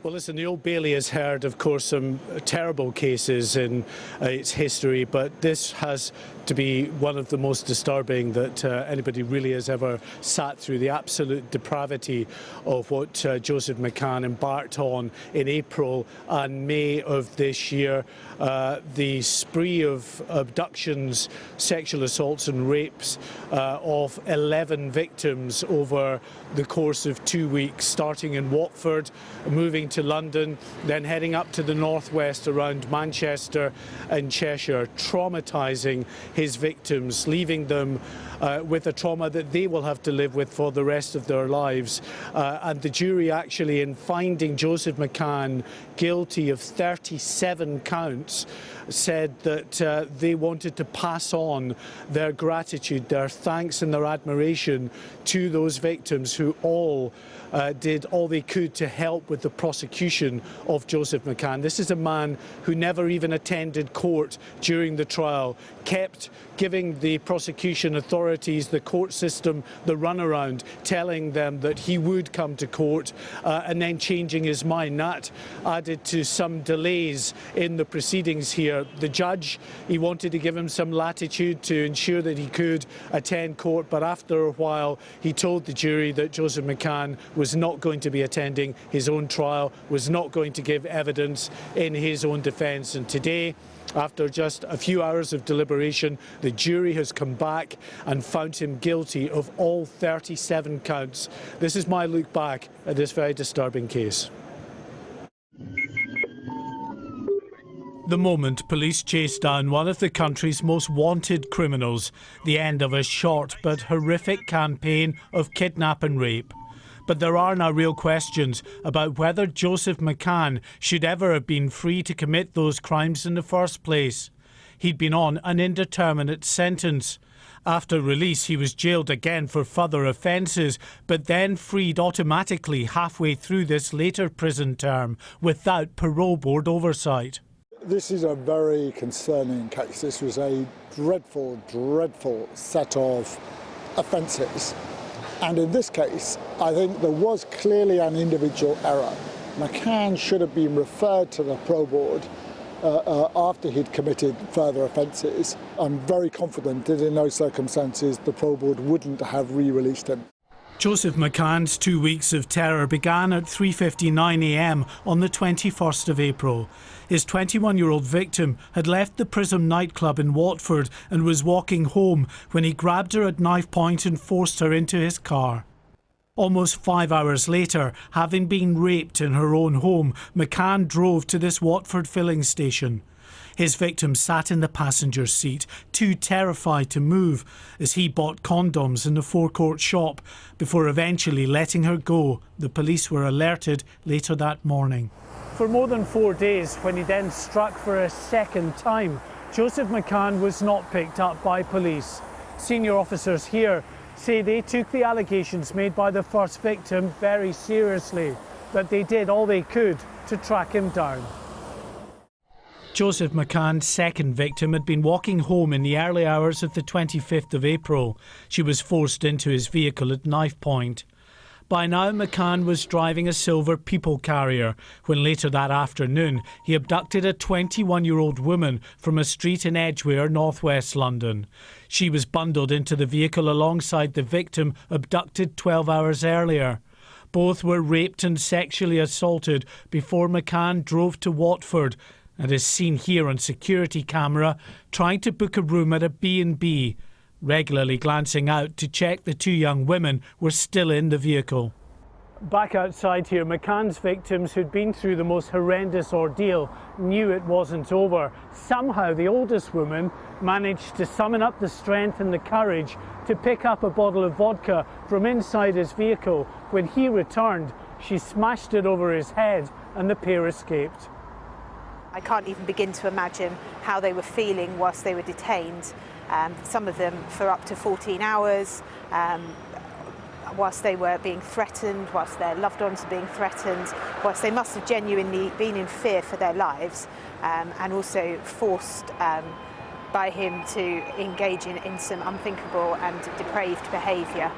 Well, listen, the Old Bailey has heard, of course, some terrible cases in its history, but this has to be one of the most disturbing that anybody really has ever sat through. The absolute depravity of what Joseph McCann embarked on in April and May of this year. The spree of abductions, sexual assaults and rapes of 11 victims over the course of 2 weeks, starting in Watford, moving to London, then heading up to the northwest around Manchester and Cheshire, traumatising his victims, leaving them with a trauma that they will have to live with for the rest of their lives. And the jury actually, in finding Joseph McCann guilty of 37 counts, said that they wanted to pass on their gratitude, their thanks and their admiration to those victims who all did all they could to help with the prosecution of Joseph McCann. This is a man who never even attended court during the trial, kept giving the prosecution authorities, the court system, the runaround, telling them that he would come to court and then changing his mind. That added to some delays in the proceedings here. The judge, he wanted to give him some latitude to ensure that he could attend court, but after a while he told the jury that Joseph McCann was not going to be attending his own trial, was not going to give evidence in his own defence. And today, after just a few hours of deliberation, the jury has come back and found him guilty of all 37 counts. This is my look back at this very disturbing case. The moment police chased down one of the country's most wanted criminals, the end of a short but horrific campaign of kidnap and rape. But there are now real questions about whether Joseph McCann should ever have been free to commit those crimes in the first place. He'd been on an indeterminate sentence. After release, he was jailed again for further offences, but then freed automatically halfway through this later prison term without parole board oversight. This is a very concerning case. This was a dreadful, dreadful set of offences. And in this case, I think there was clearly an individual error. McCann should have been referred to the parole board after he'd committed further offences. I'm very confident that in those circumstances the parole board wouldn't have re-released him. Joseph McCann's 2 weeks of terror began at 3:59 a.m. on the 21st of April. His 21-year-old victim had left the Prism nightclub in Watford and was walking home when he grabbed her at knifepoint and forced her into his car. Almost 5 hours later, having been raped in her own home, McCann drove to this Watford filling station. His victim sat in the passenger seat, too terrified to move, as he bought condoms in the forecourt shop before eventually letting her go. The police were alerted later that morning. For more than 4 days, when he then struck for a second time, Joseph McCann was not picked up by police. Senior officers here say they took the allegations made by the first victim very seriously, but they did all they could to track him down. Joseph McCann's second victim had been walking home in the early hours of the 25th of April. She was forced into his vehicle at knifepoint. By now, McCann was driving a silver people carrier when later that afternoon he abducted a 21-year-old woman from a street in Edgware, northwest London. She was bundled into the vehicle alongside the victim abducted 12 hours earlier. Both were raped and sexually assaulted before McCann drove to Watford and is seen here on security camera trying to book a room at a B&B, regularly glancing out to check the two young women were still in the vehicle. Back outside here, McCann's victims, who'd been through the most horrendous ordeal, knew it wasn't over. Somehow the oldest woman managed to summon up the strength and the courage to pick up a bottle of vodka from inside his vehicle. When he returned, she smashed it over his head and the pair escaped. I can't even begin to imagine how they were feeling whilst they were detained. Some of them for up to 14 hours, whilst they were being threatened, whilst their loved ones were being threatened, whilst they must have genuinely been in fear for their lives, and also forced by him to engage in some unthinkable and depraved behaviour.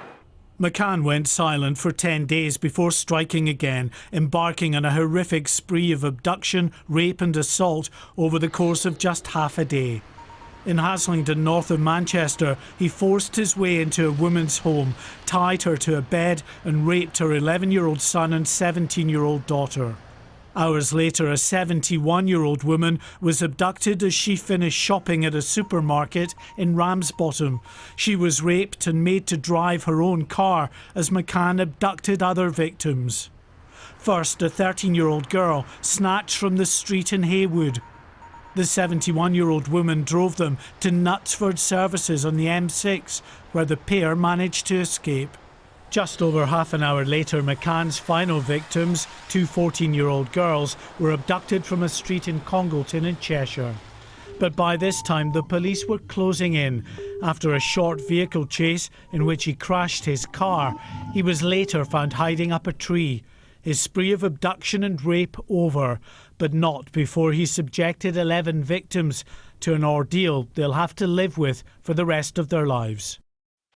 McCann went silent for 10 days before striking again, embarking on a horrific spree of abduction, rape and assault over the course of just half a day. In Haslington, north of Manchester, he forced his way into a woman's home, tied her to a bed and raped her 11-year-old son and 17-year-old daughter. Hours later, a 71-year-old woman was abducted as she finished shopping at a supermarket in Ramsbottom. She was raped and made to drive her own car as McCann abducted other victims. First, a 13-year-old girl snatched from the street in Haywood. The 71-year-old woman drove them to Knutsford Services on the M6, where the pair managed to escape. Just over half an hour later, McCann's final victims, two 14-year-old girls, were abducted from a street in Congleton in Cheshire. But by this time, the police were closing in. After a short vehicle chase in which he crashed his car, he was later found hiding up a tree. His spree of abduction and rape over, but not before he subjected 11 victims to an ordeal they'll have to live with for the rest of their lives.